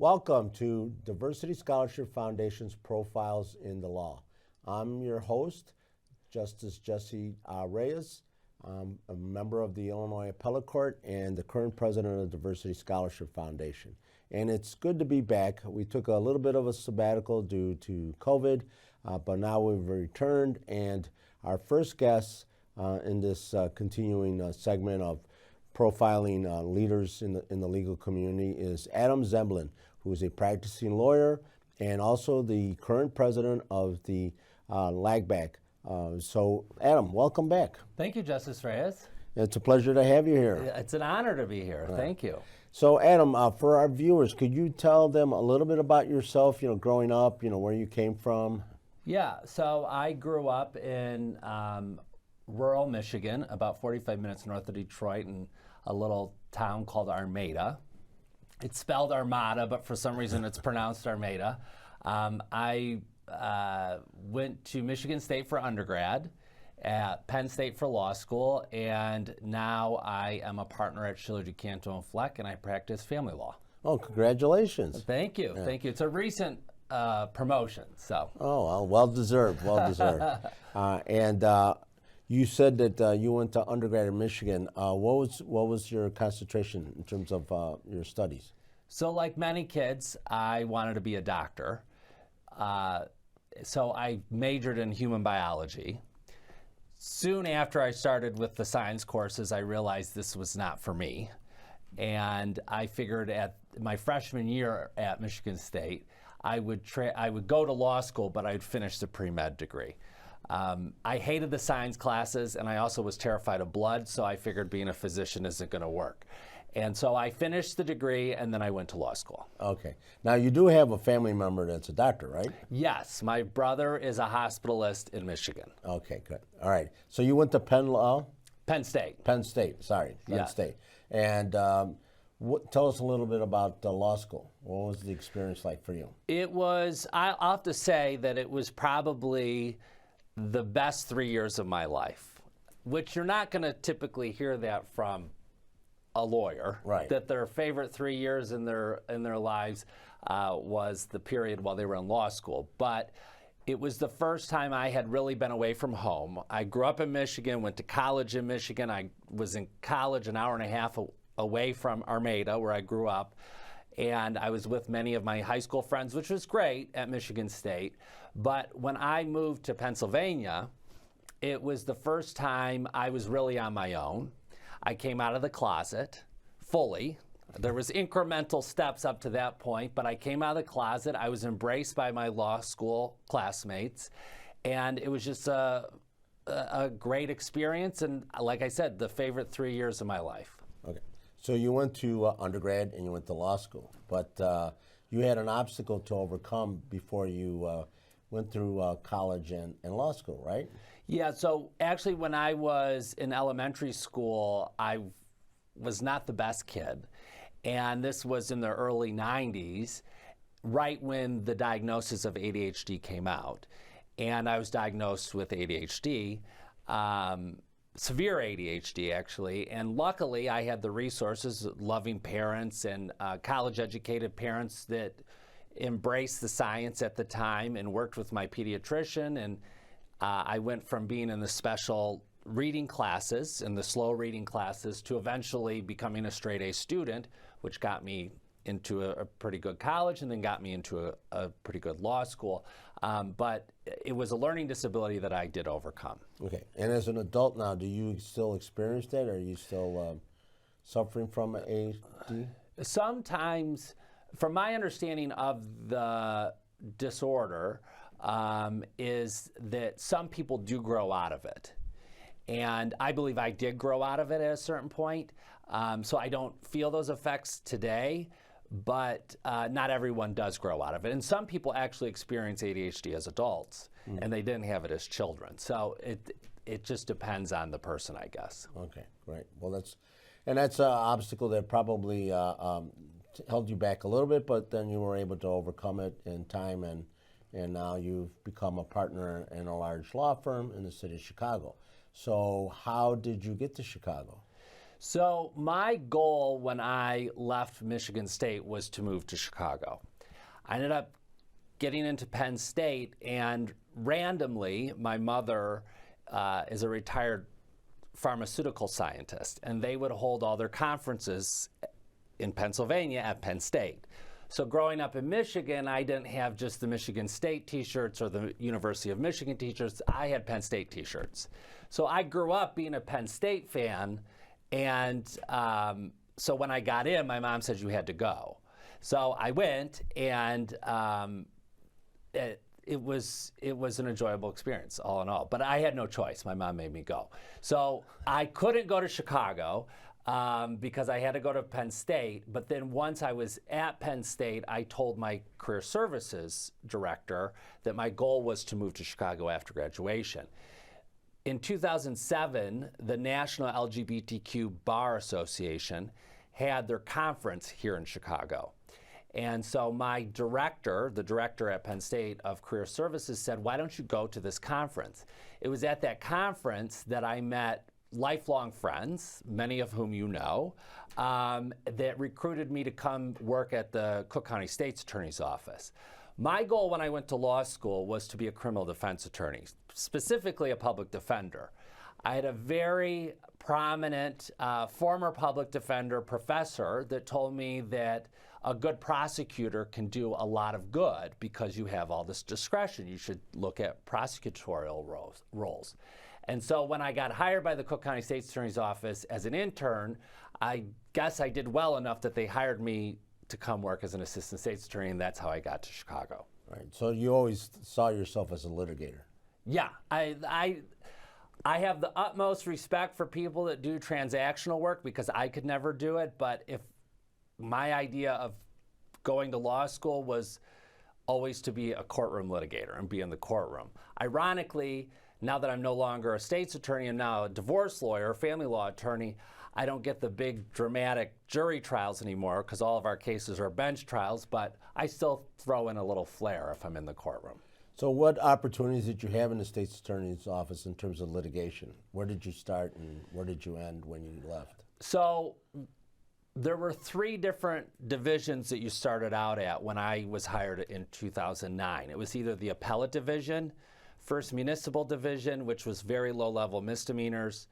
Welcome to Diversity Scholarship Foundation's Profiles in the Law. I'm your host, Justice Jesse Reyes. I'm a member of the Illinois Appellate Court and the current president of the Diversity Scholarship Foundation. And it's good to be back. We took a little bit of a sabbatical due to COVID, but now we've returned, and our first guest in this continuing segment of profiling leaders in the legal community is Adams Zebelian, who is a practicing lawyer and also the current president of the LAGBAC. So, Adam, welcome back. Thank you, Justice Reyes. It's a pleasure to have you here. It's an honor to be here. Thank you. So, Adam, for our viewers, could you tell them a little bit about yourself, growing up, where you came from? Yeah, so I grew up in rural Michigan, about 45 minutes north of Detroit, in a little town called Armada. It's spelled Armada, but for some reason it's pronounced Armada. I went to Michigan State for undergrad, at Penn State for law school, and now I am a partner at Schiller, Canto and Fleck, and I practice family law. Oh, congratulations. Thank you. Yeah. Thank you. It's a recent promotion, so. Oh, well deserved, well deserved. And you said that you went to undergrad in Michigan. What was your concentration in terms of your studies? So like many kids, I wanted to be a doctor. So I majored in human biology. Soon after I started with the science courses, I realized this was not for me. And I figured at my freshman year at Michigan State, I would go to law school, but I'd finish the pre-med degree. I hated the science classes, and I also was terrified of blood, so I figured being a physician isn't going to work. And so I finished the degree, and then I went to law school. Okay. Now, you do have a family member that's a doctor, right? Yes. My brother is a hospitalist in Michigan. Okay, good. All right. So you went to Penn State. Penn State. And tell us a little bit about law school. What was the experience like for you? I'll have to say that it was probably the best 3 years of my life, which you're not going to typically hear that from a lawyer, right? That their favorite 3 years in their lives was the period while they were in law school. But it was the first time I had really been away from home. I grew up in Michigan, went to college in Michigan. I was in college an hour and a half away from Armada, where I grew up. And I was with many of my high school friends, which was great at Michigan State. But when I moved to Pennsylvania, it was the first time I was really on my own. I came out of the closet fully. There was incremental steps up to that point, but I came out of the closet. I was embraced by my law school classmates, and it was just a great experience. And like I said, the favorite 3 years of my life. Okay. So you went to undergrad and you went to law school, but you had an obstacle to overcome before you went through college and law school, right? Yeah, so actually when I was in elementary school, I was not the best kid. And this was in the early 90s, right when the diagnosis of ADHD came out. And I was diagnosed with ADHD. Severe ADHD, actually, and luckily I had the resources, loving parents and college-educated parents that embraced the science at the time and worked with my pediatrician, and I went from being in the special reading classes and the slow reading classes to eventually becoming a straight A student, which got me into a pretty good college and then got me into a pretty good law school. But it was a learning disability that I did overcome. Okay. And as an adult now, do you still experience that? Are you still suffering from ADHD? Sometimes, from my understanding of the disorder, is that some people do grow out of it. And I believe I did grow out of it at a certain point. So I don't feel those effects today. But not everyone does grow out of it. And some people actually experience ADHD as adults, and they didn't have it as children. So it just depends on the person, I guess. Okay, great. Well, that's an obstacle that probably held you back a little bit, but then you were able to overcome it in time, and now you've become a partner in a large law firm in the city of Chicago. So how did you get to Chicago? So my goal when I left Michigan State was to move to Chicago. I ended up getting into Penn State, and randomly, my mother is a retired pharmaceutical scientist, and they would hold all their conferences in Pennsylvania at Penn State. So growing up in Michigan, I didn't have just the Michigan State t-shirts or the University of Michigan t-shirts. I had Penn State t-shirts. So I grew up being a Penn State fan, and so when I got in, my mom said you had to go. So I went, and it was an enjoyable experience, all in all. But I had no choice. My mom made me go. So I couldn't go to Chicago because I had to go to Penn State. But then once I was at Penn State, I told my career services director that my goal was to move to Chicago after graduation. In 2007, the National LGBTQ Bar Association had their conference here in Chicago. And so my director, the director at Penn State of Career Services, said, why don't you go to this conference? It was at that conference that I met lifelong friends, many of whom you know, that recruited me to come work at the Cook County State's Attorney's Office. My goal when I went to law school was to be a criminal defense attorney, specifically a public defender. I had a very prominent former public defender professor that told me that a good prosecutor can do a lot of good because you have all this discretion. You should look at prosecutorial roles. And so when I got hired by the Cook County State's Attorney's Office as an intern, I guess I did well enough that they hired me to come work as an assistant state's attorney, and that's how I got to Chicago. Right. So you always saw yourself as a litigator. Yeah, I have the utmost respect for people that do transactional work because I could never do it. But if my idea of going to law school was always to be a courtroom litigator and be in the courtroom. Ironically, now that I'm no longer a state's attorney, I'm now a divorce lawyer, family law attorney, I don't get the big dramatic jury trials anymore because all of our cases are bench trials, but I still throw in a little flair if I'm in the courtroom. So what opportunities did you have in the state's attorney's office in terms of litigation? Where did you start and where did you end when you left? So there were 3 different divisions that you started out at when I was hired in 2009. It was either the appellate division, first municipal division, which was very low-level misdemeanors.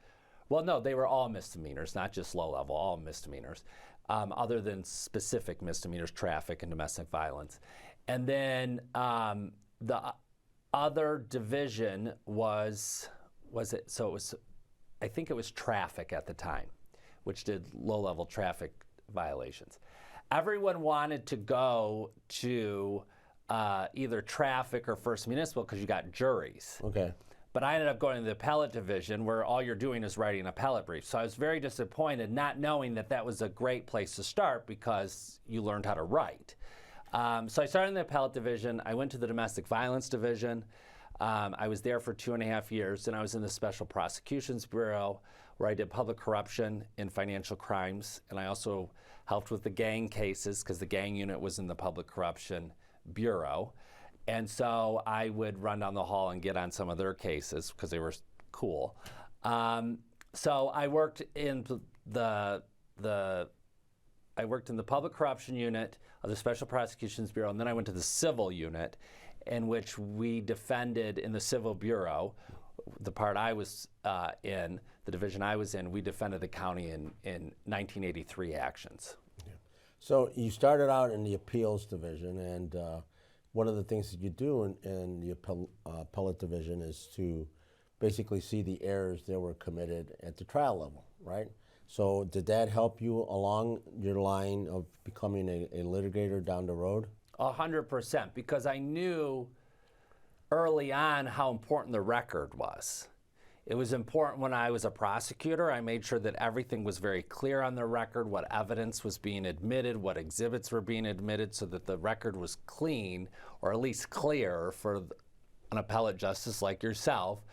Well, no, they were all misdemeanors, not just low-level, all misdemeanors, other than specific misdemeanors, traffic and domestic violence. And then the other division I think it was traffic at the time, which did low-level traffic violations. Everyone wanted to go to either traffic or first municipal because you got juries. Okay. But I ended up going to the appellate division where all you're doing is writing appellate briefs. So I was very disappointed not knowing that that was a great place to start because you learned how to write. So I started in the appellate division. I went to the domestic violence division. I was there for 2.5 years, and I was in the Special Prosecutions Bureau where I did public corruption and financial crimes. And I also helped with the gang cases because the gang unit was in the Public Corruption Bureau. And so I would run down the hall and get on some of their cases because they were cool. So I worked in the public corruption unit of the Special Prosecutions Bureau, and then I went to the civil unit, in which we defended in the Civil Bureau, the part I was in, the division I was in, we defended the county in 1983 actions. Yeah. So you started out in the appeals division, and one of the things that you do in the appellate division is to basically see the errors that were committed at the trial level, right? So did that help you along your line of becoming a litigator down the road? 100%, because I knew early on how important the record was. It was important when I was a prosecutor. I made sure that everything was very clear on the record, what evidence was being admitted, what exhibits were being admitted, so that the record was clean, or at least clear for an appellate justice like yourself,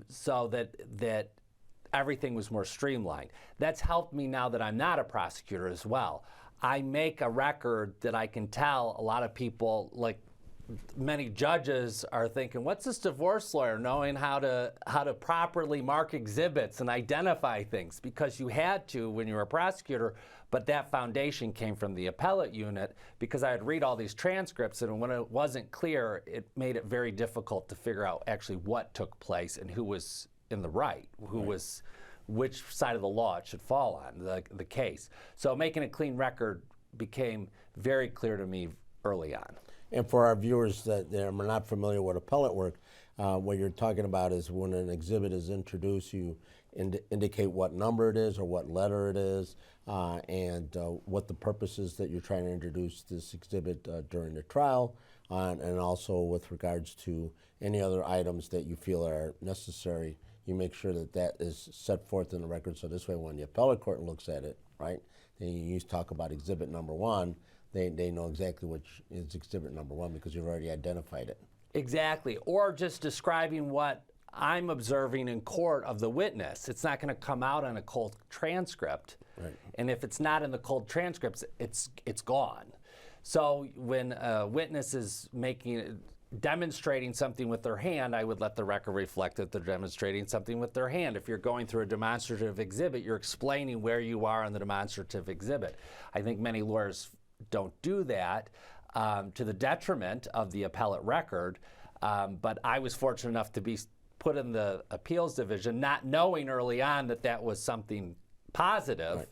so that everything was more streamlined. That's helped me now that I'm not a prosecutor as well. I make a record that I can tell a lot of people, like many judges are thinking, what's this divorce lawyer knowing how to properly mark exhibits and identify things? Because you had to when you were a prosecutor, but that foundation came from the appellate unit because I would read all these transcripts, and when it wasn't clear, it made it very difficult to figure out actually what took place and who was in the right, was which side of the law it should fall on, the case. So making a clean record became very clear to me early on. And for our viewers that are not familiar with appellate work, what you're talking about is when an exhibit is introduced, you indicate what number it is or what letter it is, and what the purpose is that you're trying to introduce this exhibit during the trial, and also with regards to any other items that you feel are necessary. You make sure that that is set forth in the record, so this way when the appellate court looks at it, right, then you talk about exhibit number 1, they know exactly which is exhibit number 1 because you've already identified it. Exactly, or just describing what I'm observing in court of the witness. It's not going to come out on a cold transcript, right. And if it's not in the cold transcripts, it's gone. So when a witness is demonstrating something with their hand, I would let the record reflect that they're demonstrating something with their hand. If you're going through a demonstrative exhibit, you're explaining where you are on the demonstrative exhibit. I think many lawyers don't do that to the detriment of the appellate record, but I was fortunate enough to be put in the appeals division, not knowing early on that that was something positive.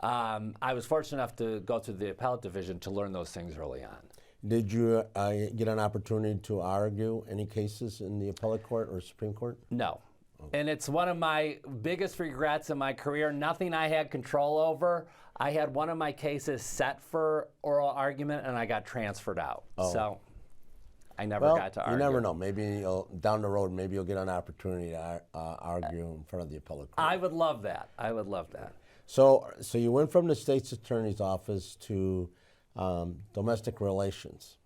Right. I was fortunate enough to go through the appellate division to learn those things early on. Did you get an opportunity to argue any cases in the appellate court or Supreme Court? No. Okay. And it's one of my biggest regrets in my career. Nothing I had control over. I had one of my cases set for oral argument, and I got transferred out. Oh. So I never got to argue. You never know. Maybe down the road, maybe you'll get an opportunity to argue in front of the appellate court. I would love that. I would love that. So you went from the state's attorney's office to domestic relations.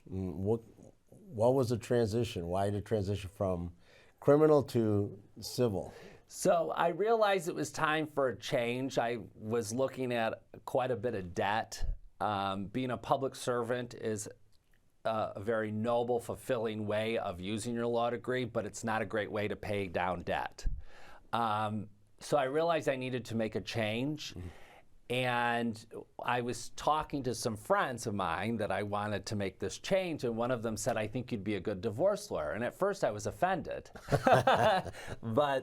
What was the transition? Why the transition from criminal to civil? So I realized it was time for a change. I was looking at quite a bit of debt. Being a public servant is a very noble, fulfilling way of using your law degree, but it's not a great way to pay down debt. So I realized I needed to make a change. Mm-hmm. And I was talking to some friends of mine that I wanted to make this change, and one of them said, I think you'd be a good divorce lawyer. And at first I was offended, but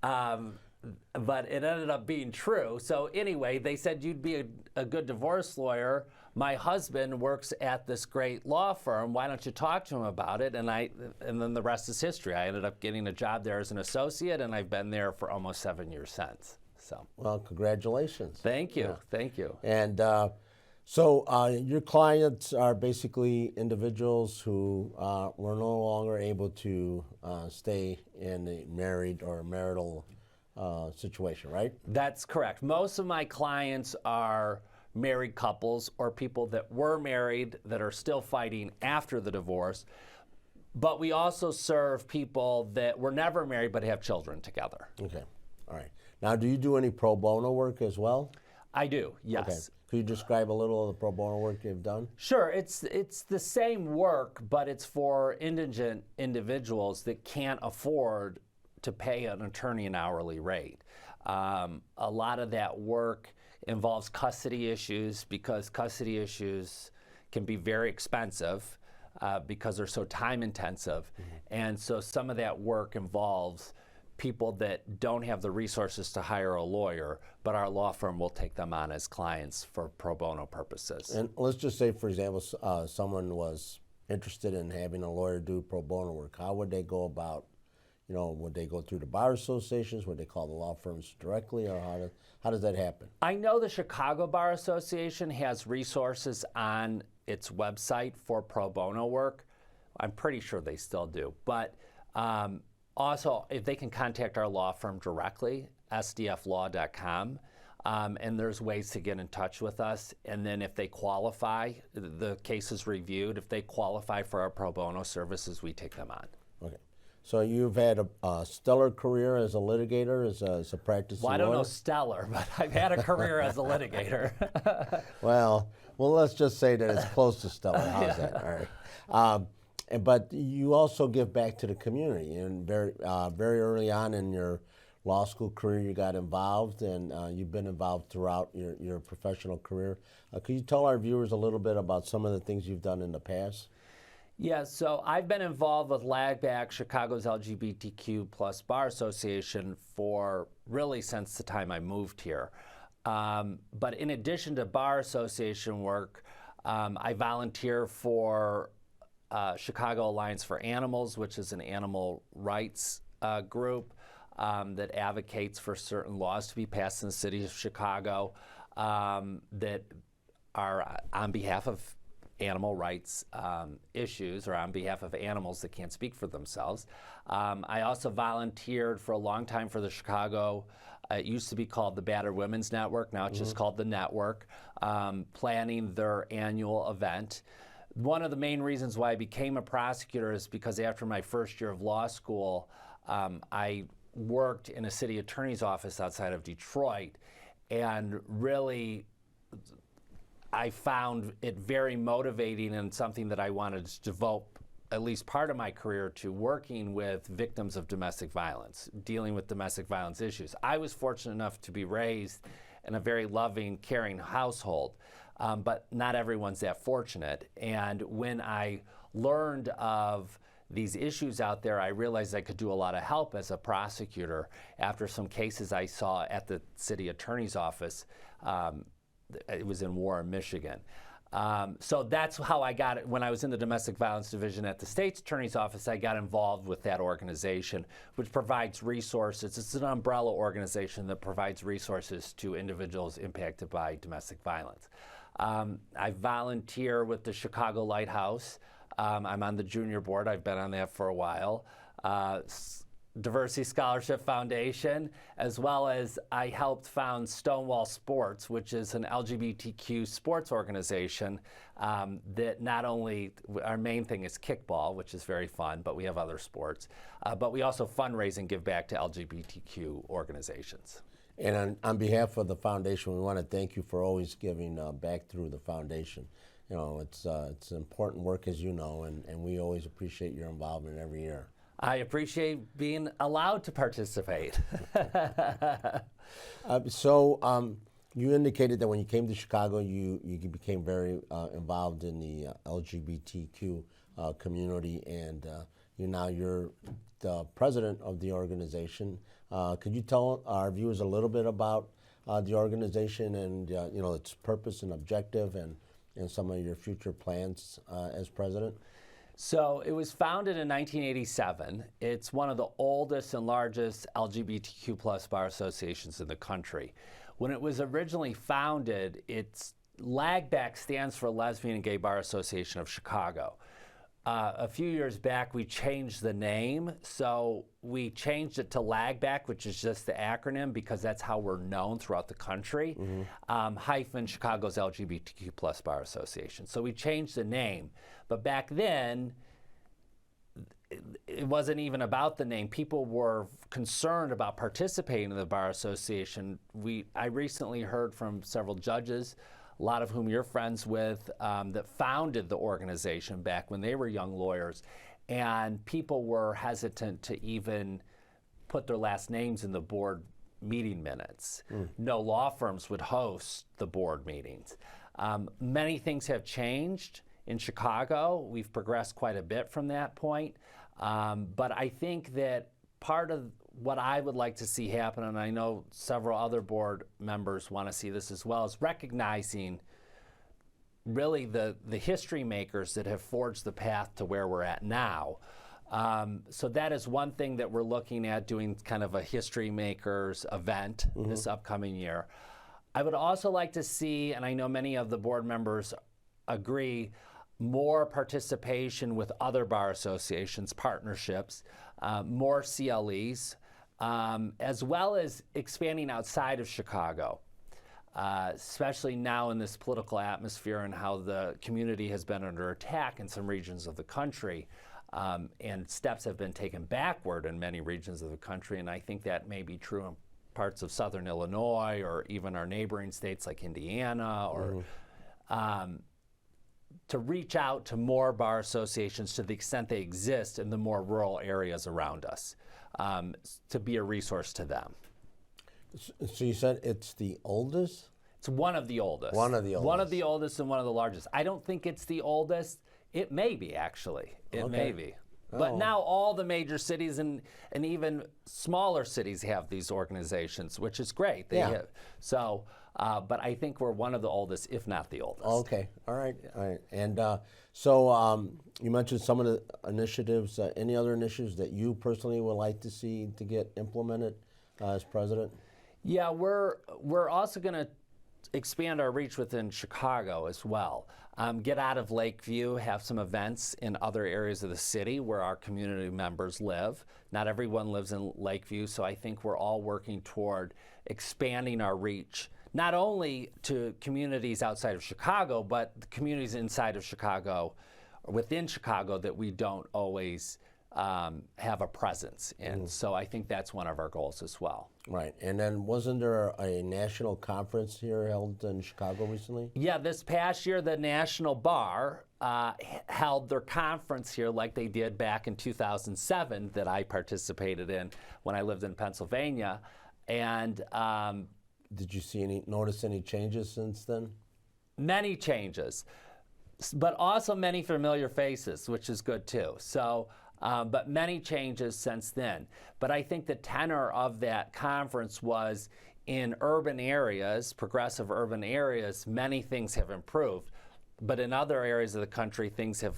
it ended up being true. So anyway, they said, you'd be a good divorce lawyer. My husband works at this great law firm. Why don't you talk to him about it? And then the rest is history. I ended up getting a job there as an associate, and I've been there for almost 7 years since. So. Well, congratulations. Thank you. Yeah. Thank you. And so your clients are basically individuals who were no longer able to stay in a married or marital situation, right? That's correct. Most of my clients are married couples or people that were married that are still fighting after the divorce. But we also serve people that were never married but have children together. Okay. All right. Now, do you do any pro bono work as well? I do, yes. Okay. Could you describe a little of the pro bono work you've done? Sure. It's the same work, but it's for indigent individuals that can't afford to pay an attorney an hourly rate. A lot of that work involves custody issues because custody issues can be very expensive because they're so time intensive. Mm-hmm. And so some of that work involves people that don't have the resources to hire a lawyer, but our law firm will take them on as clients for pro bono purposes. And let's just say, for example, someone was interested in having a lawyer do pro bono work. How would they go about, would they go through the bar associations? Would they call the law firms directly, or how does that happen? I know the Chicago Bar Association has resources on its website for pro bono work. I'm pretty sure they still do, but also, if they can contact our law firm directly, sdflaw.com, and there's ways to get in touch with us. And then if they qualify, the case is reviewed. If they qualify for our pro bono services, we take them on. Okay. So you've had a stellar career as a litigator, as a practicing lawyer? Well, I don't know stellar, but I've had a career as a litigator. Well, Well, let's just say that it's close to stellar. How's that? All right. But you also give back to the community, and very early on in your law school career, you got involved, and you've been involved throughout your professional career. Could you tell our viewers a little bit about some of the things you've done in the past? Yeah, so I've been involved with LAGBAC, Chicago's LGBTQ plus Bar Association, for really since the time I moved here. But in addition to Bar Association work, I volunteer for Chicago Alliance for Animals, which is an animal rights group that advocates for certain laws to be passed in the city of Chicago that are on behalf of animal rights issues, or on behalf of animals that can't speak for themselves. I also volunteered for a long time for the Chicago, it used to be called the Battered Women's Network, now it's just called the Network, planning their annual event. One of the main reasons why I became a prosecutor is because after my first year of law school, I worked in a city attorney's office outside of Detroit, and really I found it very motivating and something that I wanted to devote at least part of my career to, working with victims of domestic violence, dealing with domestic violence issues. I was fortunate enough to be raised in a very loving, caring household, but not everyone's that fortunate. And when I learned of these issues out there, I realized I could do a lot of help as a prosecutor after some cases I saw at the city attorney's office. It was in Warren, Michigan. So that's how I got it. When I was in the domestic violence division at the state's attorney's office, I got involved with that organization, which provides resources. It's an umbrella organization that provides resources to individuals impacted by domestic violence. I volunteer with the Chicago Lighthouse. I'm on the junior board. I've been on that for a while. Diversity Scholarship Foundation, as well as I helped found Stonewall Sports, which is an LGBTQ sports organization that not only, our main thing is kickball, which is very fun, but we have other sports, but we also fundraise and give back to LGBTQ organizations. And on behalf of the foundation, we want to thank you for always giving back through the foundation. You know, it's important work, as you know, and we always appreciate your involvement every year. I appreciate being allowed to participate. You indicated that when you came to Chicago, you became very involved in the LGBTQ community, and you're the president of the organization. Could you tell our viewers a little bit about the organization and its purpose and objective, and some of your future plans as president? So it was founded in 1987. It's one of the oldest and largest LGBTQ plus bar associations in the country. When it was originally founded, LAGBAC stands for Lesbian and Gay Bar Association of Chicago. A few years back, we changed the name. So we changed it to LAGBAC, which is just the acronym because that's how we're known throughout the country, hyphen Chicago's LGBTQ plus Bar Association. So we changed the name. But back then, it wasn't even about the name. People were concerned about participating in the Bar Association. I recently heard from several judges, a lot of whom you're friends with, that founded the organization back when they were young lawyers, and people were hesitant to even put their last names in the board meeting minutes. No law firms would host the board meetings. Many things have changed in Chicago. We've progressed quite a bit from that point, but I think that part of what I would like to see happen, and I know several other board members want to see this as well, is recognizing really the history makers that have forged the path to where we're at now. So that is one thing that we're looking at, doing kind of a history makers event this upcoming year. I would also like to see, and I know many of the board members agree, more participation with other bar associations, partnerships, more CLEs, as well as expanding outside of Chicago, especially now in this political atmosphere and how the community has been under attack in some regions of the country, and steps have been taken backward in many regions of the country, and I think that may be true in parts of southern Illinois or even our neighboring states like Indiana or to reach out to more bar associations to the extent they exist in the more rural areas around us, to be a resource to them. So you said it's the oldest? It's one of the oldest. One of the One of oldest. the oldest and one of the largest. I don't think it's the oldest. It may be, actually. It may be. But Oh. now all the major cities and even smaller cities have these organizations, which is great. They Yeah. have, so, but I think we're one of the oldest, if not the oldest. Okay, all right, all right. And so you mentioned some of the initiatives. Any other initiatives that you personally would like to see to get implemented as president? Yeah, we're also going to expand our reach within Chicago as well. Get out of Lakeview, have some events in other areas of the city where our community members live. Not everyone lives in Lakeview, so I think we're all working toward expanding our reach, not only to communities outside of Chicago, but the communities inside of Chicago, or within Chicago, that we don't always have a presence in. So I think that's one of our goals as well. Right, and then wasn't there a national conference here held in Chicago recently? Yeah, this past year, the National Bar held their conference here like they did back in 2007 that I participated in when I lived in Pennsylvania. And Did you notice any changes since then? many changes, but also many familiar faces, which is good too. So, but many changes since then. But I think the tenor of that conference was in urban areas, progressive urban areas, many things have improved. But in other areas of the country, things have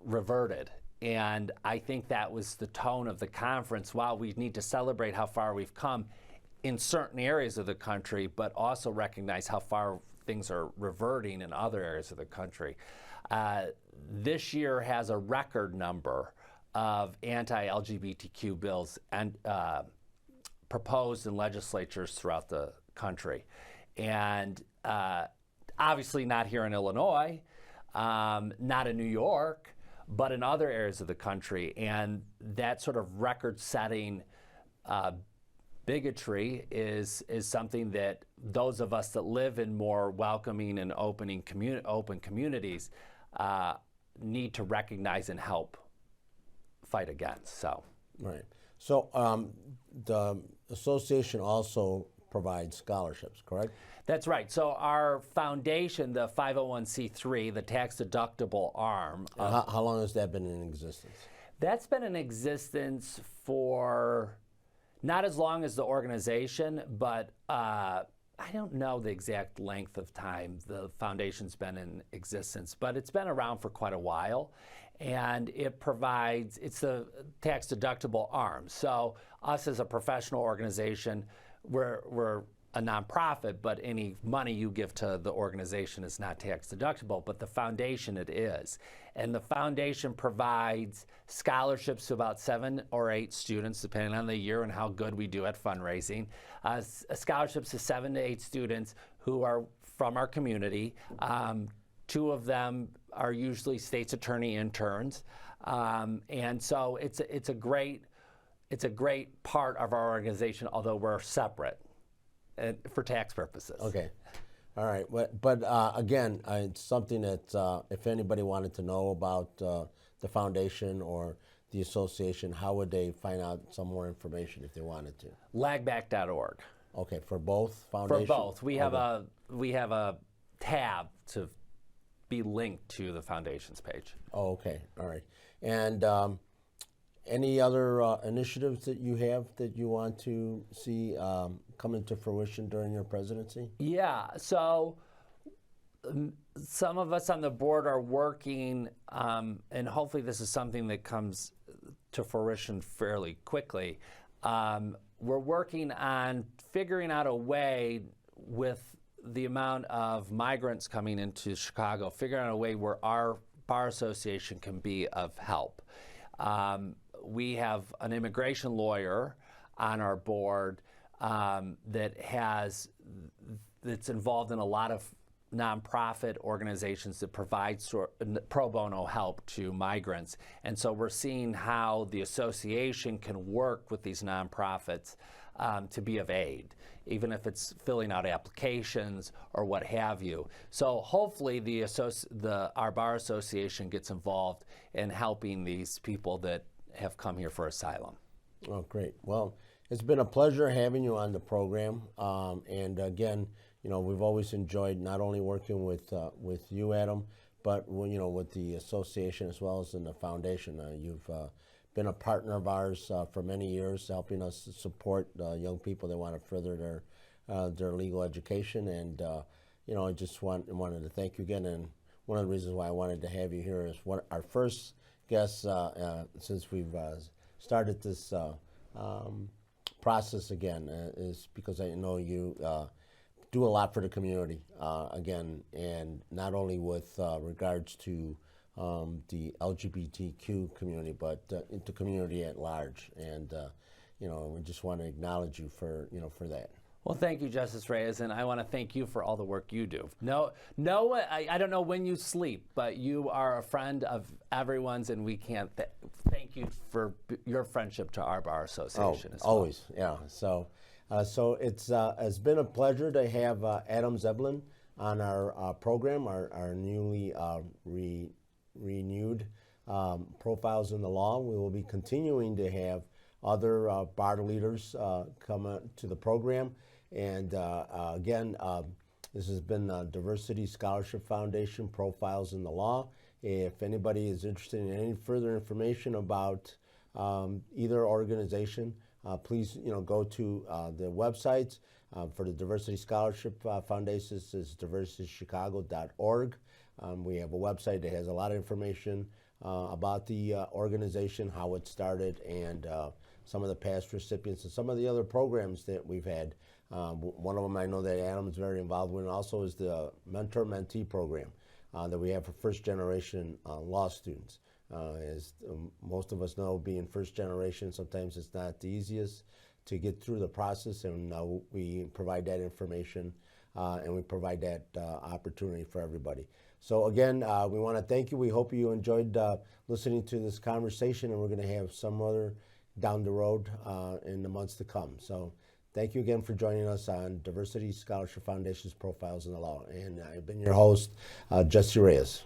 reverted. And I think that was the tone of the conference. While we need to celebrate how far we've come in certain areas of the country, but also recognize how far things are reverting in other areas of the country. This year has a record number of anti-LGBTQ bills and proposed in legislatures throughout the country. And obviously not here in Illinois, not in New York, but in other areas of the country. And that sort of record-setting bigotry is something that those of us that live in more welcoming and open communities need to recognize and help fight against. So, Right. So the association also provides scholarships, correct? that's right. So our foundation, the 501c3, the tax-deductible arm, How long has that been in existence? that's been in existence for not as long as the organization, but I don't know the exact length of time the foundation's been in existence, but it's been around for quite a while. And it provides, it's a tax-deductible arm. So us as a professional organization, we're a nonprofit, but any money you give to the organization is not tax-deductible, but the foundation it is. And the foundation provides scholarships to about 7 or 8 students, depending on the year and how good we do at fundraising. Scholarships to 7 to 8 students who are from our community. 2 of them are usually state's attorney interns, and so it's a great part of our organization, although we're separate for tax purposes. Okay. All right. But again, it's something that if anybody wanted to know about the foundation or the association, how would they find out some more information if they wanted to? LAGBAC.org. Okay, for both For foundations? both, we have a tab to be linked to the foundation's page. Oh, okay. All right. And any other initiatives that you have that you want to see come into fruition during your presidency? Yeah, so some of us on the board are working, and hopefully this is something that comes to fruition fairly quickly. We're working on figuring out a way with the amount of migrants coming into Chicago, figuring out a way where our bar association can be of help. We have an immigration lawyer on our board that's involved in a lot of nonprofit organizations that provide pro bono help to migrants. And so we're seeing how the association can work with these nonprofits to be of aid, even if it's filling out applications or what have you. So hopefully our Bar Association gets involved in helping these people that have come here for asylum. Oh, great. Well, it's been a pleasure having you on the program. And again, we've always enjoyed not only working with you, Adam, but with the association as well as in the foundation. You've been a partner of ours for many years, helping us to support young people that want to further their legal education. And I just wanted to thank you again. And one of the reasons why I wanted to have you here is our first guest since we've started this process again is because I know you do a lot for the community again, and not only with regards to the LGBTQ community, but the community at large. And we just want to acknowledge you for that. Well, thank you, Jesse Reyes, and I want to thank you for all the work you do. I don't know when you sleep, but you are a friend of everyone's, and we can't thank you for your friendship to our Bar Association as well. Always, yeah. So it's been a pleasure to have Adams Zebelian on our program, our newly renewed profiles in the law. We will be continuing to have other bar leaders come to the program. And again, this has been Diversity Scholarship Foundation Profiles in the Law. If anybody is interested in any further information about either organization, please go to the websites for the Diversity Scholarship Foundation. This is diversitychicago.org. We have a website that has a lot of information about the organization, how it started, and some of the past recipients and some of the other programs that we've had. One of them I know that Adam is very involved with also is the mentor-mentee program that we have for first-generation law students. As most of us know, being first-generation, sometimes it's not the easiest to get through the process, and we provide that information and we provide that opportunity for everybody. So again, we want to thank you. We hope you enjoyed listening to this conversation, and we're going to have some other down the road in the months to come. So thank you again for joining us on Diversity Scholarship Foundation's Profiles in the Law. And I've been your host, Jesse Reyes.